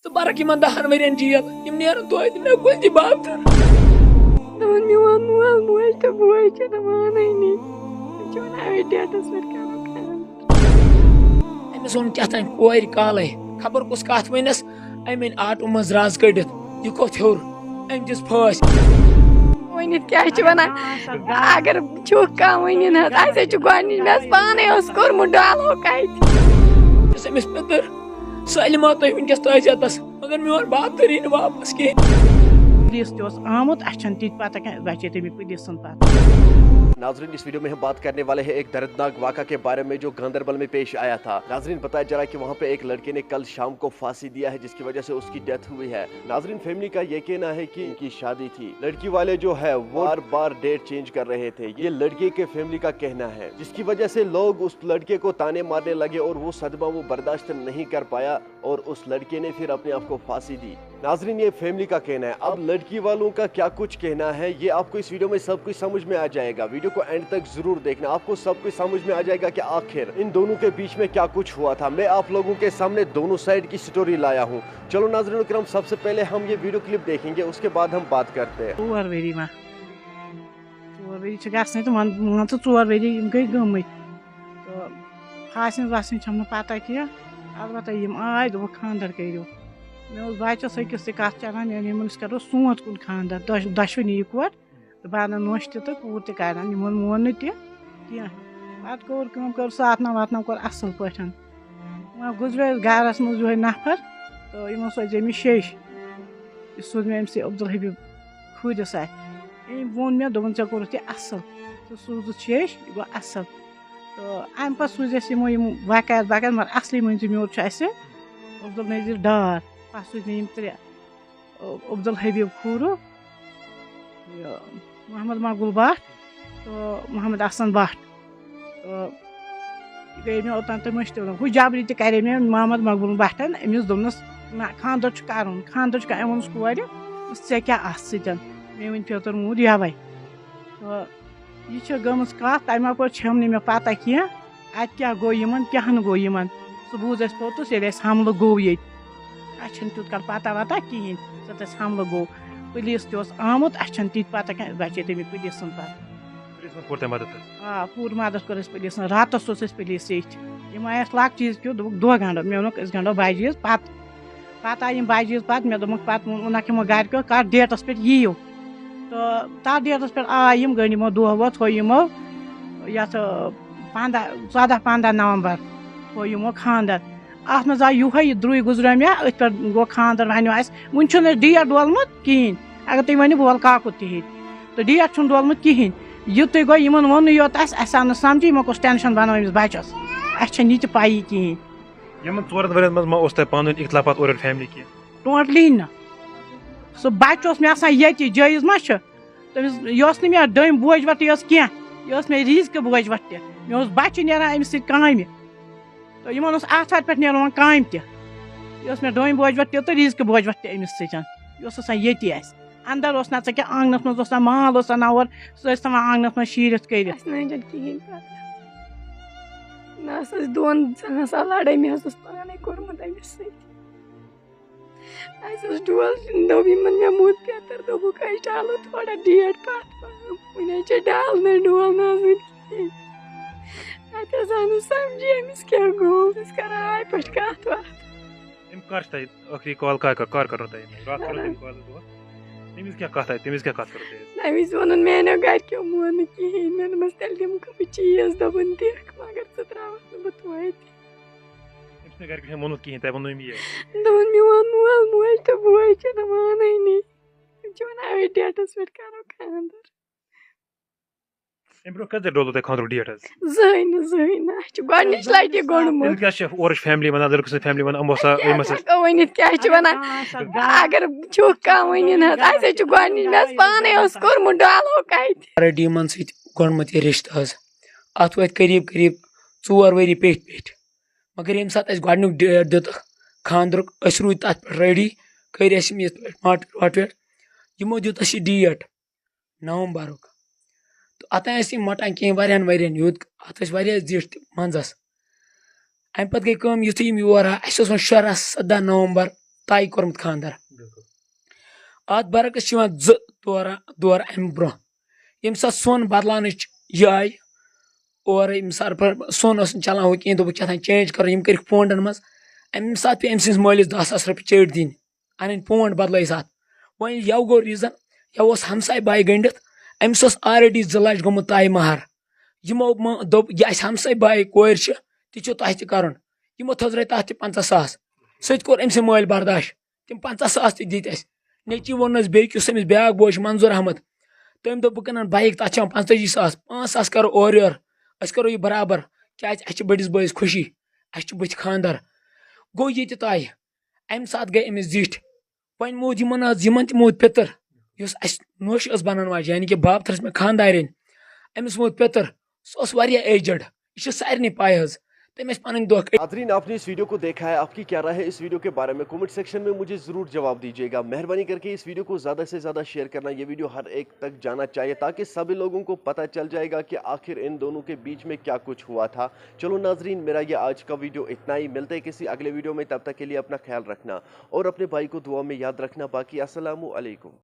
ژٕ برکھ یِمن 10 ؤرین جیل یِم نیرن توتہِ مےٚ کُنہِ تہِ باپتن دپان میون مول موج تہٕ بوے چھِنہٕ مانٲنی تِم چھِ ونان أتھۍ ڈیٹس پٮ۪ٹھ کرو خانٛدر أمِس ووٚن کیٛاہ تانۍ کورِ کالے خبر کُس کتھ ؤنس أمۍ أنۍ آٹوٗ منٛز رز کٔڑِتھ یہِ کھوٚت ہیوٚر أمۍ دِژ پھٲسۍ ؤنِتھ کیاہ چھِ ونان اگر چھُکھ کانٛہہ ؤنِن حظ اَسہِ حظ چھُ گۄڈنِچ مےٚ ٲس پانے اوس کوٚرمُت ڈالو کتہِ یُس أمِس پیٚتٕر سٲلِما تُہۍ ؤنکیٚس تٲزیتس مگر میون باپ تٔری نہٕ واپس کینٛہہ پولیس تہِ اوس آمُت اَسہِ چھَنہٕ تِتہِ پتہ کینٛہہ بچے تٔمِس پولیس سُنٛد پتہ ناظرین اس ویڈیو میں ہم بات کرنے والے ہیں ایک دردناک واقعہ کے بارے میں جو گاندربل میں پیش آیا تھا. ناظرین بتایا جا رہا ہے کہ وہاں پہ ایک لڑکے نے کل شام کو پھانسی دیا ہے جس کی وجہ سے اس کی ڈیتھ ہوئی ہے. ناظرین فیملی کا یہ کہنا ہے کہ ان کی شادی تھی, لڑکی والے جو ہے وہ بار بار ڈیٹ چینج کر رہے تھے, یہ لڑکے کے فیملی کا کہنا ہے, جس کی وجہ سے لوگ اس لڑکے کو تانے مارنے لگے اور وہ صدمہ وہ برداشت نہیں کر پایا اور اس لڑکے نے پھر اپنے آپ کو پھانسی دی. ناظرین یہ فیملی کا کہنا ہے. اب لڑکی والوں کا کیا کچھ کہنا ہے یہ آپ کو اس ویڈیو میں سب کچھ سمجھ میں آ جائے گا. ویڈیو کو اینڈ تک ضرور دیکھنا, آپ کو سب کچھ سمجھ میں آ جائے گا کہ آخر ان دونوں کے بیچ میں کیا کچھ ہوا تھا. میں آپ لوگوں کے سامنے دونوں سائیڈ کی سٹوری لایا ہوں. چلو ناظرین کرام سب سے پہلے ہم یہ ویڈیو کلپ دیکھیں گے, اس کے بعد ہم بات کرتے ہیں. 4 ؤری چھِ گژھنٕے تہٕ مان ژٕ 4 ؤری یِم گٔے گٔمٕتۍ تہٕ پھاسنہِ واسنہِ چھَم نہٕ پتہ کینٛہہ, البتہ یِم آے دوٚپُکھ خانٛدر کٔرِو. مےٚ اوس بچس أکِس تہِ کتھ چلان مےٚ ووٚن یِمن أسۍ کرو سونٛتھ کُن خانٛدر دۄشوٕنی یِکوٹ تہٕ بہٕ انہٕ نوٚش تہِ تہٕ کوٗر تہِ کرن. یِمن مون نہٕ تہِ کینٛہہ. پتہٕ کوٚر کٲم کٔر ساتنام واتنام کوٚر اصل پٲٹھۍ. وۄنۍ گُزریو اَسہِ گرس منٛز یِہوے نفر تہٕ یِمو سوزے مےٚ شیٚش, یہِ سوٗز مےٚ أمسٕے عبدالحبیٖب کھوٗرِس اتھِ. أمۍ ووٚن مےٚ دوٚپُن ژےٚ کوٚرُتھ یہِ اصل ژٕ سوٗزُتھ شیٚش یہِ گوٚو اصل. تہٕ امہِ پتہٕ سوٗزۍ اَسہِ یِمو یِم بقایت مگر اصلی مٔنزِم یور چھُ اَسہِ عبدالنظیٖر ڈار, پتہٕ سوٗزۍ مےٚ یِم 3 عبدالحبیٖب کھوٗرُک, یہِ محمد مقبوٗل بٹ تہٕ محمد احسن بٹ. تہٕ گٔے مےٚ اوٚتام تہٕ مٔشتٕے ہُہ جبری تہِ کرے مےٚ محمد مقبوٗل بٹن. أمِس دوٚپنَس نہ خانٛدر چھُ کرُن خانٛدر چھُ کرُن. أمۍ ووٚنُس کورِ ژےٚ کیٛاہ اَتھ سۭتۍ مےٚ ؤنۍ پیوٚتُر موٗد یَوَے. تہٕ یہِ چھِ گٔمٕژ کَتھ تَمہِ اَپٲرۍ چھَم نہٕ مےٚ پتہ کینٛہہ اَتہِ کیٛاہ گوٚو یِمن کیٛاہ نہٕ گوٚو یِمن. سُہ بوٗز اَسہِ پوٚتُس ییٚلہِ اَسہِ حملہٕ گوٚو ییٚتہِ. اَسہِ چھَنہٕ تیوٗت کال پتہ وتہ کِہیٖنۍ ییٚتہِ اَسہِ حملہٕ گوٚو. پُلیٖس تہِ اوس آمُت اَسہِ چھَنہٕ تِتہِ پتہ کینٛہہ بچے تٔمِس پُلیٖس سُنٛد پتہ. آ پوٗرٕ مدد کوٚر اَسہِ پُلیٖسن. راتس اوس اَسہِ پُلیٖس ییٚتھۍ. یِم آے اَسہِ لۄکچہِ عیٖز کیُتھ دوٚپُکھ دۄہ گنٛڈو. مےٚ ووٚنُکھ أسۍ گنٛڈو بجہِ عیٖز پتہٕ آیہِ یِم بجہِ عیٖز پتہٕ مےٚ دوٚپمَکھ پتہٕ ووٚنکھ یِمو گرِکیو کتھ ڈیٹس پٮ۪ٹھ یِیِو. تہٕ تتھ ڈیٹس پٮ۪ٹھ آے یِم گٔنٛڈۍ یِمو دۄہ وۄہ تھوٚو یِمو یتھ 14-15 نومبر تھوٚو یِمو خانٛدر. اتھ منٛز آو یِہوے یہِ درُے گُزریو مےٚ أتھۍ پٮ۪ٹھ گوٚو خانٛدر. وۄنۍ اَسہِ وُنہِ چھُنہٕ اَسہِ ڈیٹ ڈولمُت کِہیٖنۍ. اگر تُہۍ ؤنِو بہٕ ولہٕ کاکُد تہِ ہیٚتہِ تہٕ ڈیٹ چھُنہٕ ڈولمُت کِہیٖنۍ. یِتُے گوٚو یِمن ووٚنُے یوت اَسہِ آو نہٕ سمجھی یِمو کُس ٹٮ۪نشن بنوو أمِس بچس. اَسہِ چھَنہٕ یہِ تہِ پَیی کِہیٖنۍ. یِمن 4 ؤرین منٛز ما اوس تۄہہِ پانہٕ ؤنۍ اختلافات اورٕ یورٕ فیملی کینٛہہ؟ ٹوٹلی نہٕ. سُہ بچہِ اوس مےٚ آسان ییٚتہِ جٲیِز ما چھُ تٔمِس یہِ اوس نہٕ مےٚ ڈٔمۍ بوجوٹ یٲژ کینٛہہ, یہِ ٲس مےٚ ریٖزقہٕ بوجوٹ تہِ. مےٚ اوس بچہِ نیران أمِس سۭتۍ کامہِ تہٕ یِمن اوس آتھوارِ پٮ۪ٹھ نیران وۄنۍ کامہِ تہِ. یہِ اوس مےٚ ڈوٗنۍ بوجوٹ تہِ تہٕ ریٖزقہٕ بوجوٹ تہِ أمِس سۭتۍ. یہِ اوس آسان ییٚتی اَسہِ. اندر اوس نہ ژٕ کیٛاہ آنٛگنس منٛز اوس نہ مال اوس اَنان اورٕ سُہ ٲسۍ تھاوان آنٛگنس منٛز شیٖرِتھ کٔرِتھ. اَسہِ نہٕ چھَنہٕ کِہیٖنۍ پتہ. نہ ٲس اَسہِ دۄن سان لڑٲے مےٚ حظ اوس پانے کوٚرمُت أمِس سۭتۍ. اَسہِ اوس ڈول دوٚپ یِمن مےٚ موٗد پیٚتٕر دوٚپُکھ أسۍ ڈالو تھوڑا ڈیٹ پتھ وُنہِ حظ چھِ ڈالنٕے ڈول نہٕ حظ وُنہِ کِہیٖنۍ. اَتہِ حظ آو نہٕ سمجھی أمِس کیٛاہ گوٚو. أسۍ کران آے پٲٹھۍ کتھ وتھ. أمۍ کر چھِ تۄہہِ ٲخری کال کر کٔرٕو تۄہہِ راتھ کٔرٕو تٔمۍ کال دۄہ تٔمِس کیٛاہ کتھ آیہِ تٔمِس کیٛاہ کتھ کٔرٕو تۄہہِ؟ تَمہِ وِزِ ووٚنُن میٛانیو گرِکیو مون نہٕ کِہیٖنۍ. مےٚ دوٚپمَس تیٚلہِ دِمہٕ بہٕ چیٖز دوٚپُن دِکھ مگر ژٕ ترٛاوَکھ نہٕ بہٕ توتہِ. أمِس نہٕ گرِکٮ۪ن چھُنہٕ ووٚنمُت کِہیٖنۍ تۄہہِ ووٚنوٕ أمۍ یہِ دوٚپُن میون مول موج تہٕ بوے چھِنہٕ مانٲنی تِم چھِ ونان أتھۍ ڈیٹس پٮ۪ٹھ کرو خانٛدر. اَمہِ برونٛہہ کٔژِ دۄہہِ ڈولوٕ تۄہہِ خانٛدرُک ڈیٹ حظ؟ زٕہٕنۍ نہٕ اَسہِ چھُ گۄڈنِچ لٹہِ گوٚنڈمُت. تیٚلہِ کیٛاہ چھِ اورٕچ فیملی ونان لٔڑکہٕ سٕنٛز فیملی ونان یِمو ہسا أمۍ ہسا ہٮ۪کو ؤنِتھ کیٛاہ چھِ ونان اگر چھُکھ کانٛہہ ؤنِن حظ اَسہِ حظ چھُ گۄڈنِچ مےٚ حظ پانے اوس کوٚرمُت ڈالو کتہِ. آلریڈی یِمن سۭتۍ گوٚنڈمُت یہِ رِشتہٕ حظ. اتھ وٲتۍ قریٖب 4 ؤری پیٚٹھۍ مگر ییٚمہِ ساتہٕ اَسہِ گۄڈنیُک ڈیٹ دِتُکھ خانٛدرُک أسۍ روٗدۍ تتھ پٮ۪ٹھ ریڈی کٔرۍ اَسہِ یِم یِتھ پٲٹھۍ ماٹویٹ واٹویٹ. یِمو دیُت اَسہِ یہِ ڈیٹ نومبرُک تہٕ اتھ ٲسۍ یِم مۄٹان کینٛہہ واریاہن ؤرین یوٗت اتھ ٲسۍ واریاہ زِٹھۍ تہِ منٛزس. امہِ پتہٕ گٔے کٲم یِتھُے یِم یور آے اَسہِ اوس وۄنۍ 16-17 نومبر تایہِ کوٚرمُت خانٛدر اَتھ برعکس چھِ یِوان 2 دور اَمہِ برونٛہہ ییٚمہِ ساتہٕ سۄن بدلاونٕچ یہِ آیہِ اورٕ ییٚمہِ ساتہٕ سۄن اوس نہٕ چلان ہُہ کِہیٖنۍ دوٚپُکھ کیٛاہ تام چینج کَرو یِم کٔرِکھ پونٛڈَن منٛز اَمہِ ساتہٕ پیٚیہِ أمۍ سٕنٛدِس مٲلِس 10 ساس رۄپیہِ چیٚٹۍ دِنۍ اَنٕنۍ پونٛڈ بدلٲیِتھ اَتھ وۄنۍ یَوٕ گوٚو ریٖزن یَوٕ اوس ہمساے باے گٔنڈِتھ أمِس اوس آلریڈی 2 لَچھ گوٚمُت تایہِ مہر یِمو دوٚپ یہِ اَسہِ ہمساے باے کورِ چھِ تہِ چھُ تۄہہِ تہِ کَرُن یِمو تھٔزرٲے تَتھ تہِ 50 ساس سُہ تہِ کوٚر أمۍ سٕنٛدۍ مٲلۍ برداش تِم 50 ساس تہِ دِتۍ اَسہِ نیٚچی ووٚننَس بیٚیہِ یُس أمِس بیٛاکھ بوے چھُ منظوٗر احمد تٔمۍ دوٚپ بہٕ کٕنن بایِک تَتھ چھِ 45 ساس 5 ساس کَرو اورٕ یورٕ أسۍ کَرو یہِ برابر کیٛازِ اَسہِ چھِ بٔڑِس بٲیِس خوشی اَسہِ چھُ بٕتھِ خانٛدر گوٚو ییٚتہِ تایہِ اَمہِ ساتہٕ گٔے أمِس زِٹھۍ وۄنۍ موٗد یِمن تہِ موٗد پِتٕر یُس اَسہِ نوٚش ٲس بَنان واجہِ یعنی کہِ بابتھٕر ٲس مےٚ خانٛدارٮ۪ن أمِس موٗد پِتٕر سُہ اوس واریاہ ایجڈ یہ چھِ سارنٕے پاے حظ تٔمۍ ٲسۍ پَنٕنۍ دۄہ ناظرین آپ نے اس ویڈیو کو دیکھا ہے آپ کی کیا رائے ہے اس ویڈیو کے بارے میں کمنٹ سیکشن میں مجھے ضرور جواب دیجیے گا مہربانی کر کے اس ویڈیو کو زیادہ سے زیادہ شیئر کرنا یہ ویڈیو ہر ایک تک جانا چاہیے تاکہ سبھی لوگوں کو پتہ چل جائے گا کہ آخر ان دونوں کے بیچ میں کیا کچھ ہوا تھا چلو ناظرین میرا یہ آج کا ویڈیو اتنا ہی ملتے ہیں کسی اگلے ویڈیو میں تب تک کے لیے اپنا خیال رکھنا اور اپنے بھائی کو دعا میں یاد رکھنا باقی السلام علیکم